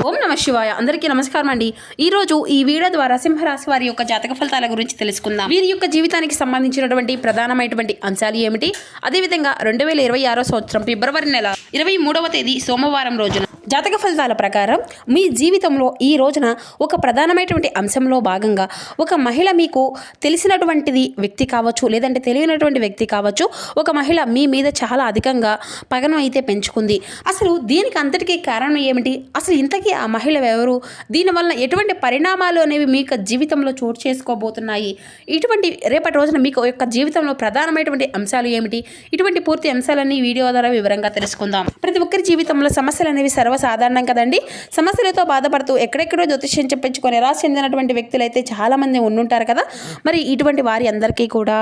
ఓం నమ శివాయ. అందరికీ నమస్కారం అండి. ఈ రోజు ఈ వీడియో ద్వారా సింహరాశి వారి యొక్క జాతక ఫలితాల గురించి తెలుసుకుందాం. వీరి యొక్క జీవితానికి సంబంధించినటువంటి ప్రధానమైనటువంటి అంశాలు ఏమిటి, అదేవిధంగా 2026 సంవత్సరం ఫిబ్రవరి నెల 23వ తేదీ సోమవారం రోజున జాతక ఫలితాల ప్రకారం మీ జీవితంలో ఈ రోజున ఒక ప్రధానమైనటువంటి అంశంలో భాగంగా ఒక మహిళ మీకు తెలిసినటువంటిది వ్యక్తి కావచ్చు, లేదంటే తెలియనటువంటి వ్యక్తి కావచ్చు, ఒక మహిళ మీ మీద చాలా అధికంగా పగను అయితే పెంచుకుంది. అసలు దీనికి అంతటికీ కారణం ఏమిటి, అసలు ఇంతకీ ఆ మహిళ ఎవరు, దీనివల్ల ఎటువంటి పరిణామాలు అనేవి మీ యొక్క జీవితంలో చోటు చేసుకోబోతున్నాయి, ఇటువంటి రేపటి రోజున మీకు యొక్క జీవితంలో ప్రధానమైనటువంటి అంశాలు ఏమిటి, ఇటువంటి పూర్తి అంశాలన్నీ వీడియో ద్వారా వివరంగా తెలుసుకుందాం. ప్రతి ఒక్కరి జీవితంలో సమస్యలు అనేవి సర్వసాధారణం కదండి. సమస్యలతో బాధపడుతూ ఎక్కడెక్కడో జ్యోతిష్యం చెప్పించుకొని నిరాశ చెందినటువంటి వ్యక్తులు అయితే చాలామంది ఉండుంటారు కదా. మరి ఇటువంటి వారి అందరికీ కూడా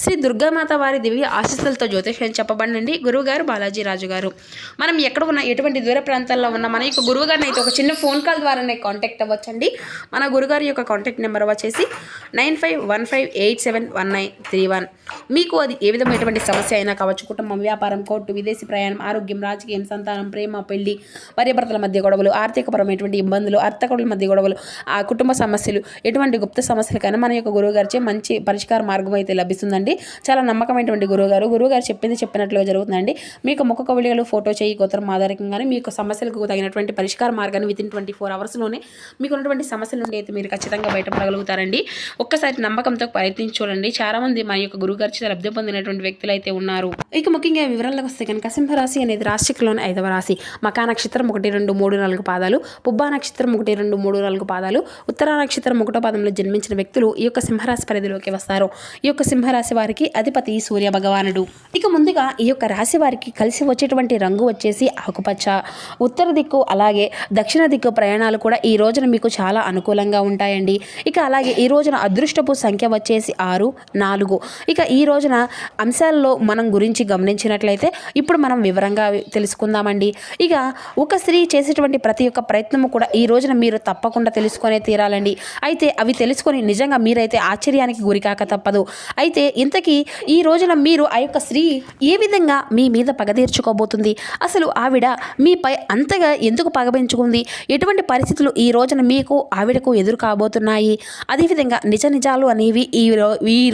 శ్రీ దుర్గామాత వారి దివ్య ఆశీస్సులతో జ్యోతిష్యం చెప్పబడినండి గురువుగారు బాలాజీ రాజు గారు. మనం ఎక్కడ ఉన్న ఎటువంటి దూర ప్రాంతాల్లో ఉన్న మన యొక్క గురువు గారిని అయితే ఒక చిన్న ఫోన్ కాల్ ద్వారానే కాంటాక్ట్ అవ్వచ్చండి. మన గురుగారి యొక్క కాంటాక్ట్ నెంబర్ వచ్చేసి 9515871931. మీకు అది ఏ విధమైనటువంటి సమస్య అయినా కావచ్చు, కుటుంబం, వ్యాపారం, కోర్టు, విదేశీ ప్రయాణం, ఆరోగ్యం, రాజకీయం, సంతానం, ప్రేమ, పెళ్లి, భార్యాభర్తల మధ్య గొడవలు, ఆర్థికపరమైనటువంటి ఇబ్బందులు, అర్థకడుల మధ్య గొడవలు, ఆ కుటుంబ సమస్యలు, ఎటువంటి గుప్త సమస్యలకైనా మన యొక్క గురువుగారిచే మంచి పరిష్కార మార్గం అయితే లభిస్తుందండి. చాలా నమ్మకమైనటువంటి గురువుగారు చెప్పింది చెప్పినట్లుగా జరుగుతుందండి. మీకు ముఖ కవళికలు, ఫోటో, చేయి, గోత్రం ఆధారంగానే మీ యొక్క సమస్యలకు తగినటువంటి పరిష్కార మార్గాన్ని వితిన్ 24 అవర్స్లోనే మీకు ఉన్నటువంటి సమస్యల నుండి అయితే మీరు ఖచ్చితంగా బయటపడగలుగుతారండి. ఒక్కసారి నమ్మకంతో ప్రయత్నించి చూడండి. చాలా మంది మన యొక్క గురువుగారి చేత లబ్ధి పొందినటువంటి వ్యక్తులు అయితే ఉన్నారు. ఇక ముఖ్యంగా వివరాలకు వస్తే కనుక సింహరాశి అనేది రాశిలోని 5వ రాశి. మకా నక్షత్రం 1, 2, 3, 4 పాదాలు, పుబ్బా నక్షత్రం 1, 2, 3, 4 పాదాలు, ఉత్తరా నక్షత్రం 1వ పాదంలో జన్మించిన వ్యక్తులు ఈ యొక్క సింహరాశి పరిధిలోకి వస్తారు. ఈ యొక్క సింహరాశి వారికి అధిపతి సూర్య భగవానుడు. ఇక ముందుగా ఈ యొక్క రాశి వారికి కలిసి వచ్చేటువంటి రంగు వచ్చేసి ఆకుపచ్చ. ఉత్తర దిక్కు అలాగే దక్షిణ దిక్కు ప్రయాణాలు కూడా ఈ రోజున మీకు చాలా అనుకూలంగా ఉంటాయండి. ఇక అలాగే ఈ రోజున అదృష్టపు సంఖ్య వచ్చేసి 6, 4. ఇక ఈ రోజున అంశాల్లో మనం గురించి గమనించినట్లయితే ఇప్పుడు మనం వివరంగా తెలుసుకుందామండి. ఇక ఒక స్త్రీ చేసేటువంటి ప్రతి ఒక్క ప్రయత్నము కూడా ఈ రోజున మీరు తప్పకుండా తెలుసుకొనే తీరాలండి. అయితే అవి తెలుసుకొని నిజంగా మీరైతే ఆశ్చర్యానికి గురికాక తప్పదు. అయితే ఇంతకీ ఈ రోజున మీరు ఆ యొక్క స్త్రీ ఏ విధంగా మీ మీద పగ తీర్చుకోబోతుంది, అసలు ఆవిడ మీపై అంతగా ఎందుకు పగ పెంచుకుంది, ఎటువంటి పరిస్థితులు ఈ రోజున మీకు ఆవిడకు ఎదురు కాబోతున్నాయి, అదేవిధంగా నిజాలు అనేవి ఈ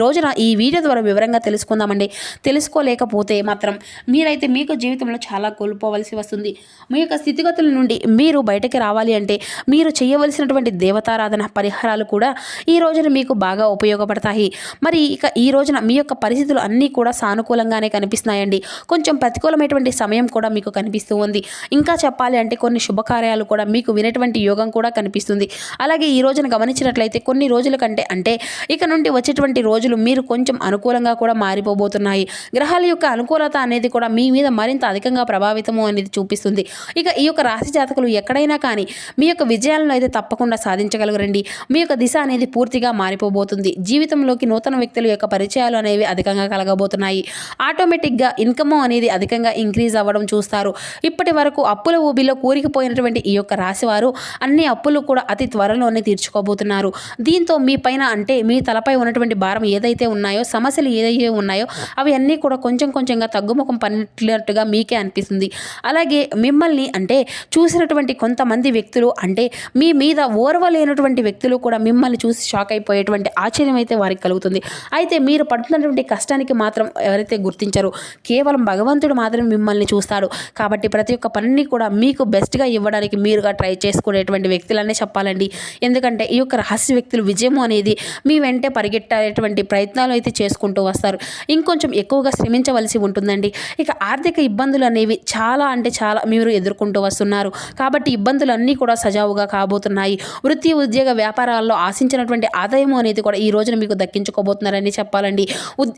రోజున ఈ వీడియో ద్వారా వివరంగా తెలుసుకుందామండి. తెలుసుకోలేకపోతే మాత్రం మీరైతే మీకు జీవితంలో చాలా కోల్పోవలసి వస్తుంది. మీ యొక్క స్థితిగతుల నుండి మీరు బయటకి రావాలి అంటే మీరు చేయవలసినటువంటి దేవతారాధన పరిహారాలు కూడా ఈ రోజున మీకు బాగా ఉపయోగపడతాయి. మరి ఇక ఈ రోజున మీ యొక్క పరిస్థితులు అన్నీ కూడా సానుకూలంగానే కనిపిస్తున్నాయండి. కొంచెం ప్రతికూలమైనటువంటి సమయం కూడా మీకు కనిపిస్తూ ఉంది. ఇంకా చెప్పాలి అంటే కొన్ని శుభకార్యాలు కూడా మీకు వినేటువంటి యోగం కూడా కనిపిస్తుంది. అలాగే ఈ రోజున గమనించినట్లయితే కొన్ని రోజుల కంటే అంటే ఇక నుండి వచ్చేటువంటి రోజులు మీరు కొంచెం అనుకూలంగా కూడా మారిపోబోతున్నాయి. గ్రహాల యొక్క అనుకూలత అనేది కూడా మీ మీద మరింత అధికంగా ప్రభావితము అనేది చూపిస్తుంది. ఇక ఈ యొక్క రాశి జాతకులు ఎక్కడైనా కానీ మీ యొక్క విజయాలను అయితే తప్పకుండా సాధించగలగరండి. మీ యొక్క దిశ అనేది పూర్తిగా మారిపోబోతుంది. జీవితంలోకి నూతన వ్యక్తుల యొక్క పరిచయాలు అనేవి అధికంగా కలగబోతున్నాయి. ఆటోమేటిక్గా ఇన్కమ్ అనేది అధికంగా ఇంక్రీజ్ అవ్వడం చూస్తారు. ఇప్పటి వరకు అప్పుల ఊబిలో కూరికిపోయినటువంటి ఈ యొక్క రాశివారు అన్ని అప్పులు కూడా అతి త్వరలోనే తీర్చుకోబోతున్నారు. దీంతో మీ పైన అంటే మీ తలపై ఉన్నటువంటి భారం ఏదైతే ఉన్నాయో, సమస్యలు ఏదైతే ఉన్నాయో అవి అన్నీ కూడా కొంచెంగా తగ్గుముఖం పడినట్లుగా మీకే అనిపిస్తుంది. అలాగే మిమ్మల్ని అంటే చూసినటువంటి కొంతమంది వ్యక్తులు అంటే మీ మీద ఓర్వలేనటువంటి వ్యక్తులు కూడా మిమ్మల్ని చూసి షాక్ అయిపోయేటువంటి ఆశ్చర్యం అయితే వారికి కలుగుతుంది. అయితే మీరు పడుతున్నటువంటి కష్టానికి మాత్రం ఎవరైతే గుర్తించారో కేవలం భగవంతుడు మాత్రమే మిమ్మల్ని చూస్తాడు. కాబట్టి ప్రతి ఒక్క పనిని కూడా మీకు బెస్ట్గా ఇవ్వడానికి మీరుగా ట్రై చేసుకునేటువంటి వ్యక్తులనే చెప్పాలండి. ఎందుకంటే ఈ యొక్క రహస్య వ్యక్తులు విజయము అనేది మీ వెంటే పరిగెట్టేటువంటి ప్రయత్నాలు అయితే చేసుకుంటూ వస్తారు. ఇంకొంచెం ఎక్కువగా శ్రమించవలసి ఉంటుందండి. ఇక ఆర్థిక ఇబ్బందులు అనేవి చాలా అంటే చాలా మీరు ఎదుర్కొంటూ వస్తున్నారు. కాబట్టి ఇబ్బందులన్నీ కూడా సజావుగా కాబోతున్నాయి. వృత్తి, ఉద్యోగ, వ్యాపారాల్లో ఆశించినటువంటి ఆదాయం అనేది కూడా ఈ రోజున మీకు దక్కించుకోబోతున్నారని చెప్పాలండి.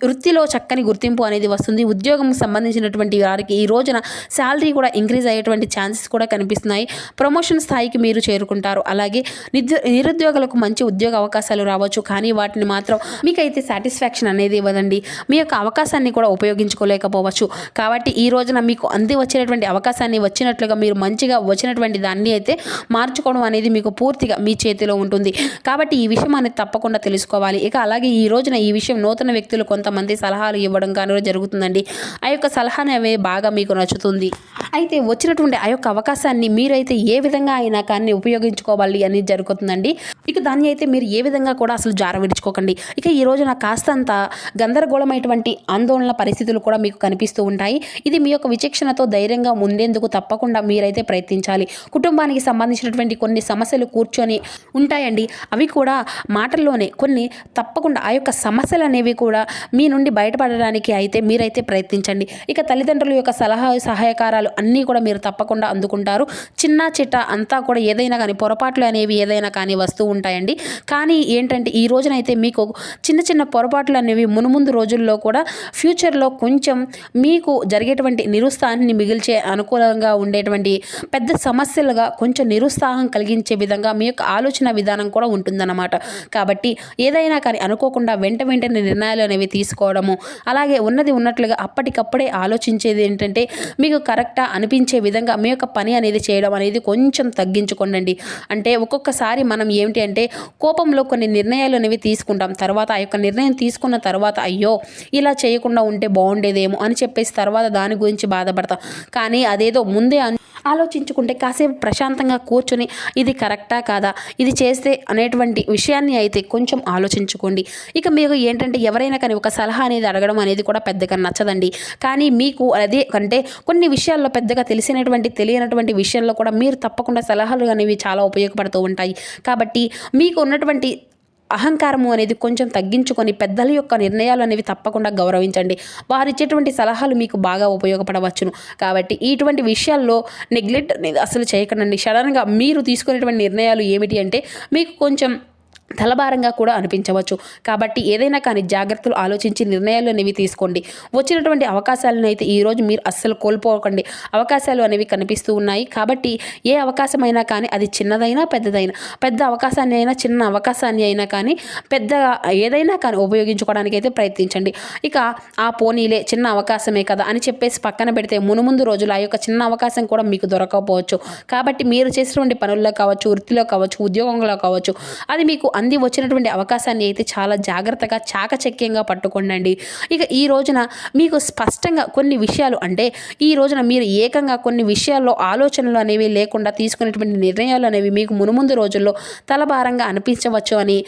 వృత్తిలో చక్కని గుర్తింపు అనేది వస్తుంది. ఉద్యోగం సంబంధించినటువంటి వారికి ఈ రోజున శాలరీ కూడా ఇంక్రీజ్ అయ్యేటువంటి ఛాన్సెస్ కూడా కనిపిస్తున్నాయి. ప్రమోషన్ స్థాయికి మీరు చేరుకుంటారు. అలాగే నిరుద్యోగులకు మంచి ఉద్యోగ అవకాశాలు రావచ్చు. కానీ వాటిని మాత్రం మీకైతే సాటిస్ఫాక్షన్ అనేది ఇవ్వదండి. మీ యొక్క అవకాశాన్ని కూడా ఉపయోగించుకోలేకపోవచ్చు. కాబట్టి ఈ రోజున మీకు అంది వచ్చినటువంటి అవకాశాన్ని వచ్చినట్లుగా మీరు మంచిగా వచ్చినటువంటి దాన్ని అయితే మార్చుకోవడం అనేది మీకు పూర్తిగా మీ చేతిలో ఉంటుంది. కాబట్టి ఈ విషయం అనేది తప్పకుండా తెలుసుకోవాలి. ఇక అలాగే ఈ రోజున ఈ విషయం నూతన వ్యక్తులు కొంతమంది సలహాలు ఇవ్వడం కానీ జరుగుతుందండి. ఆ యొక్క సలహా అనేవి బాగా మీకు నచ్చుతుంది. అయితే వచ్చినటువంటి ఆ యొక్క అవకాశాన్ని మీరైతే ఏ విధంగా అయినా కానీ ఉపయోగించుకోవాలి అనేది జరుగుతుందండి. ఇక దాన్ని అయితే మీరు ఏ విధంగా కూడా అసలు జారవిడుచుకోకండి. ఇక ఈ రోజున కాస్తంత గందరగోళమైనటువంటి ఆందోళన పరిస్థితులు కూడా మీకు కనిపిస్తూ ఉంటాయి. ఇది మీ యొక్క విచక్షణతో ధైర్యంగా ఉండేందుకు తప్పకుండా మీరైతే ప్రయత్నించాలి. కుటుంబానికి సంబంధించినటువంటి కొన్ని సమస్యలు కూర్చొని ఉంటాయండి. అవి కూడా మాటల్లోనే కొన్ని తప్పకుండా ఆ యొక్క సమస్యలు అనేవి కూడా మీ నుండి బయటపడడానికి అయితే మీరైతే ప్రయత్నించండి. ఇక తల్లిదండ్రుల యొక్క సలహా సహాయకారాలు అన్నీ కూడా మీరు తప్పకుండా అందుకుంటారు. చిన్న చిట్ట అంతా కూడా ఏదైనా కానీ పొరపాట్లు అనేవి ఏదైనా కానీ వస్తూ ఉంటాయండి. కానీ ఏంటంటే ఈ రోజునైతే మీకు చిన్న చిన్న పొరపాట్లు అనేవి మునుముందు రోజుల్లో కూడా ఫ్యూచర్లో కొంచెం మీకు జరిగేటువంటి నిరుత్సాహాన్ని మిగిల్చే అనుకూలంగా ఉండేటువంటి పెద్ద సమస్యలుగా కొంచెం నిరుత్సాహం కలిగించే విధంగా మీ యొక్క ఆలోచన విధానం కూడా ఉంటుందన్నమాట. కాబట్టి ఏదైనా కానీ అనుకోకుండా వెంటనే నిర్ణయాలు అనేవి తీసుకోవడము, అలాగే ఉన్నది ఉన్నట్లుగా అప్పటికప్పుడే ఆలోచించేది ఏంటంటే మీకు కరెక్టా అనిపించే విధంగా మీ యొక్క పని అనేది చేయడం అనేది కొంచెం తగ్గించుకోండి. అంటే ఒక్కొక్కసారి మనం ఏమిటి అంటే కోపంలో కొన్ని నిర్ణయాలు అనేవి తీసుకుంటాం. తర్వాత ఆ యొక్క నిర్ణయం తీసుకున్న తర్వాత అయ్యో ఇలా చేయకుండా ఉంటే బాగుండేదేమో అని చెప్పేసి తర్వాత దాని గురించి బాధపడతాం. కానీ అదేదో ముందే ఆలోచించుకుంటే కాసేపు ప్రశాంతంగా కూర్చొని ఇది కరెక్టా కాదా, ఇది చేస్తే అనేటువంటి విషయాన్ని అయితే కొంచెం ఆలోచించుకోండి. ఇక మీకు ఏంటంటే ఎవరైనా కానీ ఒక సలహా అనేది అడగడం అనేది కూడా పెద్దగా నచ్చదండి. కానీ మీకు అదే అంటే కొన్ని విషయాల్లో పెద్దగా తెలియనటువంటి విషయాల్లో కూడా మీరు తప్పకుండా సలహాలు అనేవి చాలా ఉపయోగపడుతూ ఉంటాయి. కాబట్టి మీకు ఉన్నటువంటి అహంకారము అనేది కొంచెం తగ్గించుకొని పెద్దల యొక్క నిర్ణయాలు అనేవి తప్పకుండా గౌరవించండి. వారు ఇచ్చేటువంటి సలహాలు మీకు బాగా ఉపయోగపడవచ్చును. కాబట్టి ఇటువంటి విషయాల్లో నెగ్లెక్ట్ అనేది అసలు చేయకండి. సడన్గా మీరు తీసుకునేటువంటి నిర్ణయాలు ఏమిటి అంటే మీకు కొంచెం తలభారంగా కూడా అనిపించవచ్చు. కాబట్టి ఏదైనా కానీ జాగ్రత్తలు ఆలోచించి నిర్ణయాలు అనేవి తీసుకోండి. వచ్చినటువంటి అవకాశాలను అయితే ఈరోజు మీరు అస్సలు కోల్పోకండి. అవకాశాలు అనేవి కనిపిస్తూ ఉన్నాయి. కాబట్టి ఏ అవకాశమైనా కానీ అది చిన్నదైనా పెద్దదైనా, పెద్ద అవకాశాన్ని అయినా చిన్న అవకాశాన్ని అయినా కానీ పెద్దగా ఏదైనా కానీ ఉపయోగించుకోవడానికి అయితే ప్రయత్నించండి. ఇక ఆ పోనీలే చిన్న అవకాశమే కదా అని చెప్పేసి పక్కన పెడితే మునుముందు రోజులు ఆ యొక్క చిన్న అవకాశం కూడా మీకు దొరకకపోవచ్చు. కాబట్టి మీరు చేసినటువంటి పనుల్లో కావచ్చు, వృత్తిలో కావచ్చు, ఉద్యోగంలో కావచ్చు, అది మీకు అంది వచ్చినటువంటి అవకాశాన్ని అయితే చాలా జాగ్రత్తగా చాకచక్యంగా పట్టుకోండి. ఇక ఈ రోజున మీకు స్పష్టంగా కొన్ని విషయాలు అంటే ఈ రోజున మీరు ఏకంగా కొన్ని విషయాల్లో ఆలోచనలు అనేవి లేకుండా తీసుకునేటువంటి నిర్ణయాలు అనేవి మీకు మునుముందు రోజుల్లో తలభారంగా అనిపించవచ్చు అని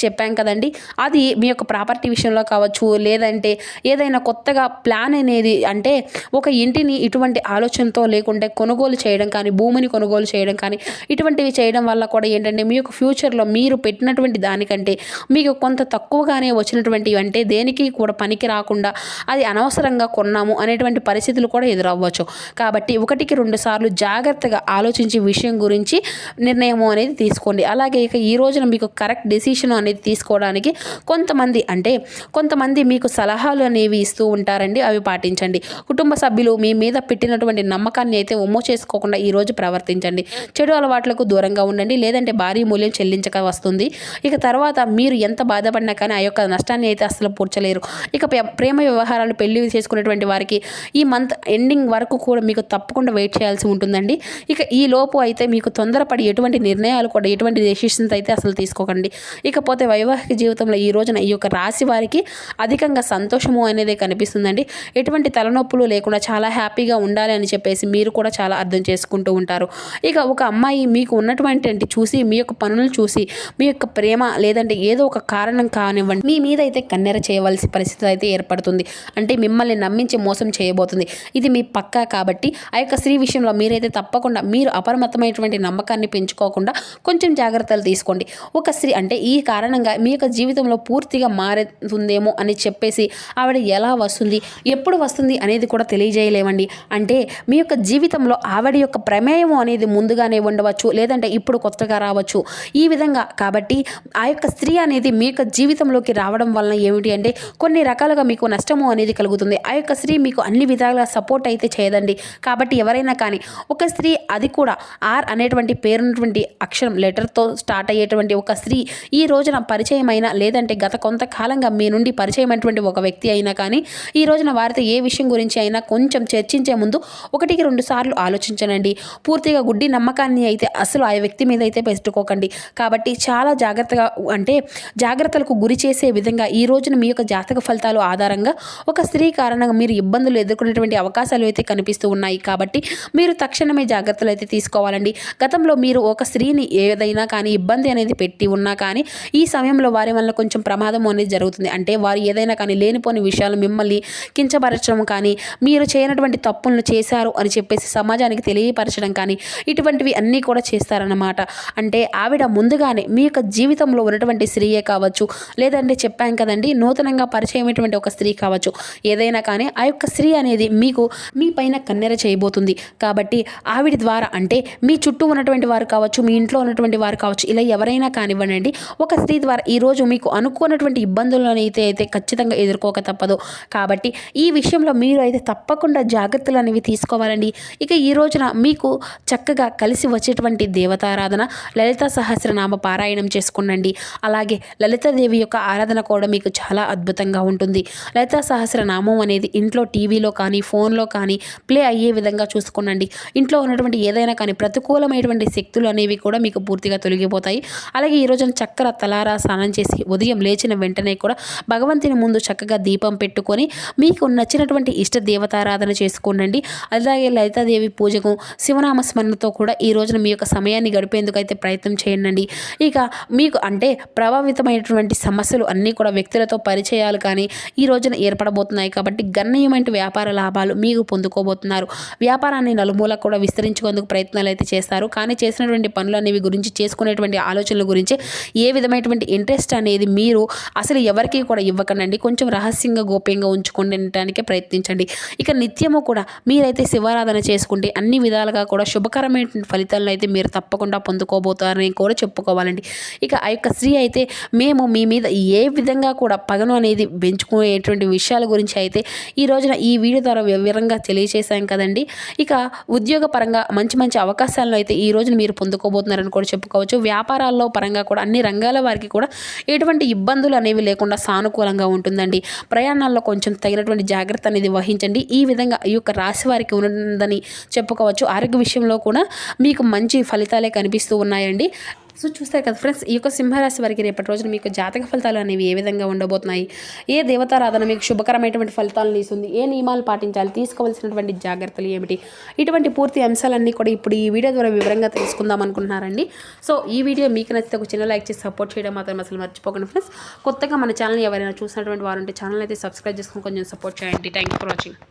చెప్పాం కదండి. అది మీ యొక్క ప్రాపర్టీ విషయంలో కావచ్చు, లేదంటే ఏదైనా కొత్తగా ప్లాన్ అనేది అంటే ఒక ఇంటిని ఇటువంటి ఆలోచనతో లేకుంటే కొనుగోలు చేయడం కానీ, భూమిని కొనుగోలు చేయడం కానీ ఇటువంటివి చేయడం వల్ల కూడా ఏంటంటే మీ యొక్క ఫ్యూచర్లో మీరు పెట్టినటువంటి దానికంటే మీకు కొంత తక్కువగానే వచ్చినటువంటివి అంటే దేనికి కూడా పనికి రాకుండా అది అనవసరంగా కొన్నాము అనేటువంటి పరిస్థితులు కూడా ఎదురవ్వచ్చు. కాబట్టి 1-2 సార్లు జాగ్రత్తగా ఆలోచించి విషయం గురించి నిర్ణయం అనేది తీసుకోండి. అలాగే ఇక ఈ రోజున మీకు కరెక్ట్ డెసిషన్ అనేది తీసుకోవడానికి కొంతమంది మీకు సలహాలు అనేవి ఇస్తూ ఉంటారండి. అవి పాటించండి. కుటుంబ సభ్యులు మీ మీద పెట్టినటువంటి నమ్మకాన్ని అయితే ఒమ్ము చేసుకోకుండా ఈరోజు ప్రవర్తించండి. చెడు అలవాట్లకు దూరంగా ఉండండి. లేదంటే భారీ మూల్యం చెల్లించక వస్తుంది. ఇక తర్వాత మీరు ఎంత బాధపడినా కానీ ఆ యొక్క నష్టాన్ని అయితే అసలు పూడ్చలేరు. ఇక ప్రేమ వ్యవహారాలు పెళ్లి చేసుకునేటువంటి వారికి ఈ మంత్ ఎండింగ్ వరకు కూడా మీకు తప్పకుండా వెయిట్ చేయాల్సి ఉంటుందండి. ఇక ఈ లోపు అయితే మీకు తొందరపడి ఎటువంటి నిర్ణయాలు కూడా ఎటువంటి డెసిషన్స్ అయితే అసలు తీసుకోకండి. ఇకపోతే వైవాహిక జీవితంలో ఈ రోజున ఈ యొక్క రాశి వారికి అధికంగా సంతోషము అనేది కనిపిస్తుందండి. ఎటువంటి తలనొప్పులు లేకుండా చాలా హ్యాపీగా ఉండాలి అని చెప్పేసి మీరు కూడా చాలా అర్థం చేసుకుంటూ ఉంటారు. ఇక ఒక అమ్మాయి మీకు ఉన్నటువంటి చూసి మీ యొక్క పనులను చూసి మీ యొక్క ప్రేమ లేదంటే ఏదో ఒక కారణం కానివ్వండి మీ మీద అయితే కన్నెర చేయవలసిన పరిస్థితి అయితే ఏర్పడుతుంది. అంటే మిమ్మల్ని నమ్మించి మోసం చేయబోతుంది. ఇది మీ పక్కా. కాబట్టి ఆ యొక్క స్త్రీ విషయంలో మీరైతే తప్పకుండా మీరు అపరిమితమైనటువంటి నమ్మకాన్ని పెంచుకోకుండా కొంచెం జాగ్రత్తలు తీసుకోండి. ఒక స్త్రీ అంటే ఈ కారణంగా మీ యొక్క జీవితంలో పూర్తిగా మారుతుందేమో అని చెప్పేసి ఆవిడ ఎలా వస్తుంది, ఎప్పుడు వస్తుంది అనేది కూడా తెలియజేయలేమండి. అంటే మీ యొక్క జీవితంలో ఆవిడ యొక్క ప్రమేయం అనేది ముందుగానే ఉండవచ్చు, లేదంటే ఇప్పుడు కొత్తగా రావచ్చు. ఈ విధంగా కాబట్టి ఆ యొక్క స్త్రీ అనేది మీ యొక్క జీవితంలోకి రావడం వలన ఏమిటి అంటే కొన్ని రకాలుగా మీకు నష్టము అనేది కలుగుతుంది. ఆ యొక్క స్త్రీ మీకు అన్ని విధాలుగా సపోర్ట్ అయితే చేయదండి. కాబట్టి ఎవరైనా కానీ ఒక స్త్రీ, అది కూడా ఆర్ అనేటువంటి పేరున్నటువంటి అక్షరం లెటర్తో స్టార్ట్ అయ్యేటువంటి ఒక స్త్రీ ఈ రోజున పరిచయం అయినా, లేదంటే గత కొంతకాలంగా మీ నుండి పరిచయం అయినటువంటి ఒక వ్యక్తి అయినా కానీ ఈ రోజున వారితో ఏ విషయం గురించి అయినా కొంచెం చర్చించే ముందు 1-2 సార్లు ఆలోచించనండి. పూర్తిగా గుడ్డి నమ్మకాన్ని అయితే అసలు ఆ వ్యక్తి మీద అయితే పెట్టుకోకండి. కాబట్టి చాలా జాగ్రత్తగా, అంటే జాగ్రత్తలకు గురి చేసే విధంగా ఈ రోజున మీ యొక్క జాతక ఫలితాలు ఆధారంగా ఒక స్త్రీ కారణంగా మీరు ఇబ్బందులు ఎదుర్కొనేటువంటి అవకాశాలు అయితే కనిపిస్తూ ఉన్నాయి. కాబట్టి మీరు తక్షణమే జాగ్రత్తలు అయితే తీసుకోవాలండి. గతంలో మీరు ఒక స్త్రీని ఏదైనా కానీ ఇబ్బంది అనేది పెట్టి ఉన్నా కానీ ఈ సమయంలో వారి వల్ల కొంచెం ప్రమాదం అనేది జరుగుతుంది. అంటే వారు ఏదైనా కానీ లేనిపోని విషయాలు మిమ్మల్ని కించపరచడం కానీ, మీరు చేయనటువంటి తప్పులను చేశారు అని చెప్పేసి సమాజానికి తెలియపరచడం కానీ, ఇటువంటివి అన్నీ కూడా చేస్తారన్నమాట. అంటే ఆవిడ ముందుగానే మీ యొక్క జీవితంలో ఉన్నటువంటి స్త్రీయే కావచ్చు, లేదంటే చెప్పాం కదండి నూతనంగా పరిచయమైనటువంటి ఒక స్త్రీ కావచ్చు, ఏదైనా కానీ ఆ యొక్క స్త్రీ అనేది మీకు మీ పైన కన్నెర చేయబోతుంది. కాబట్టి ఆవిడ ద్వారా, అంటే మీ చుట్టూ ఉన్నటువంటి వారు కావచ్చు, మీ ఇంట్లో ఉన్నటువంటి వారు కావచ్చు, ఇలా ఎవరైనా కానివ్వండి, ఒక స్త్రీ ద్వారా ఈరోజు మీకు అనుకున్నటువంటి ఇబ్బందులను అయితే ఖచ్చితంగా ఎదుర్కోక తప్పదు. కాబట్టి ఈ విషయంలో మీరు అయితే తప్పకుండా జాగ్రత్తలు అనేవి తీసుకోవాలండి. ఇక ఈ రోజున మీకు చక్కగా కలిసి వచ్చేటువంటి దేవతారాధన లలితా సహస్రనామ పారాయణం చేసుకునండి. అలాగే లలితాదేవి యొక్క ఆరాధన కూడా మీకు చాలా అద్భుతంగా ఉంటుంది. లలితా సహస్రనామం అనేది ఇంట్లో టీవీలో కానీ, ఫోన్లో కానీ ప్లే అయ్యే విధంగా చూసుకునండి. ఇంట్లో ఉన్నటువంటి ఏదైనా కానీ ప్రతికూలమైనటువంటి శక్తులు అనేవి కూడా మీకు పూర్తిగా తొలగిపోతాయి. అలాగే ఈ రోజున చక్కర తలారా స్నానం చేసి ఉదయం లేచిన వెంటనే కూడా భగవంతుని ముందు చక్కగా దీపం పెట్టుకొని మీకు నచ్చినటువంటి ఇష్ట దేవతారాధన చేసుకోండి. అలాగే లలితాదేవి పూజకు శివనామ స్మరణతో కూడా ఈ రోజున మీ యొక్క సమయాన్ని గడిపేందుకు అయితే ప్రయత్నం చేయండి. ఇక మీకు అంటే ప్రభావితమైనటువంటి సమస్యలు అన్నీ కూడా వ్యక్తులతో పరిచయాలు కానీ ఈ రోజున ఏర్పడబోతున్నాయి. కాబట్టి గణనీయమైన వ్యాపార లాభాలు మీకు పొందుకోబోతున్నారు. వ్యాపారాన్ని నలుమూలకు కూడా విస్తరించుకుందుకు ప్రయత్నాలు అయితే చేస్తారు. కానీ చేసినటువంటి పనులు అనేవి గురించి, చేసుకునేటువంటి ఆలోచనల గురించి ఏ విధమైనటువంటి ఇంట్రెస్ట్ అనేది మీరు అసలు ఎవరికి కూడా ఇవ్వకండి. కొంచెం రహస్యంగా, గోప్యంగా ఉంచుకోవడానికే ప్రయత్నించండి. ఇక నిత్యము కూడా మీరైతే శివారాధన చేసుకుంటే అన్ని విధాలుగా కూడా శుభకరమైన ఫలితాలను అయితే మీరు తప్పకుండా పొందుకోబోతారని కూడా చెప్పుకోవాలండి. ఇక ఆ యొక్క స్త్రీ అయితే మేము మీ మీద ఏ విధంగా కూడా పగను అనేది పెంచుకునేటువంటి విషయాల గురించి అయితే ఈ రోజున ఈ వీడియో ద్వారా వివరంగా తెలియజేశాం కదండి. ఇక ఉద్యోగ పరంగా మంచి మంచి అవకాశాలను అయితే ఈ రోజున మీరు పొందుకోబోతున్నారని కూడా చెప్పుకోవచ్చు. వ్యాపారాల్లో పరంగా కూడా అన్ని రంగాల వారికి కూడా ఎటువంటి ఇబ్బందులు అనేవి లేకుండా సానుకూలంగా ఉంటుందండి. ప్రయాణాల్లో కొంచెం తగినటువంటి జాగ్రత్త అనేది వహించండి. ఈ విధంగా ఈ యొక్క రాశి వారికి ఉందని చెప్పుకోవచ్చు. ఆరోగ్య విషయంలో కూడా మీకు మంచి ఫలితాలే కనిపిస్తూ ఉన్నాయండి. సో చూస్తారు కదా ఫ్రెండ్స్, ఈ యొక్క సింహరాశి వారికి రేపటి రోజున మీకు జాతక ఫలితాలు అనేవి ఏ విధంగా ఉండబోతున్నాయి, ఏ దేవతారాధన మీకు శుభకరమైనటువంటి ఫలితాలను ఇస్తుంది, ఏ నియమాలు పాటించాలి, తీసుకోవాల్సినటువంటి జాగ్రత్తలు ఏమిటి, ఇటువంటి పూర్తి అంశాలన్నీ కూడా ఇప్పుడు ఈ వీడియో ద్వారా వివరంగా తెలుసుకుందాం అనుకుంటున్నారండి. సో ఈ వీడియో మీకు నచ్చితే ఒక చిన్న లైక్ చేసి సపోర్ట్ చేయడం మాత్రం అసలు మర్చిపోకండి ఫ్రెండ్స్. కొత్తగా మన ఛానల్ ఎవరైనా చూసినటువంటి వారు ఉంటే ఛానల్ అయితే సబ్స్క్రైబ్ చేసుకొని కొంచెం సపోర్ట్ చేయండి. Thank you for watching.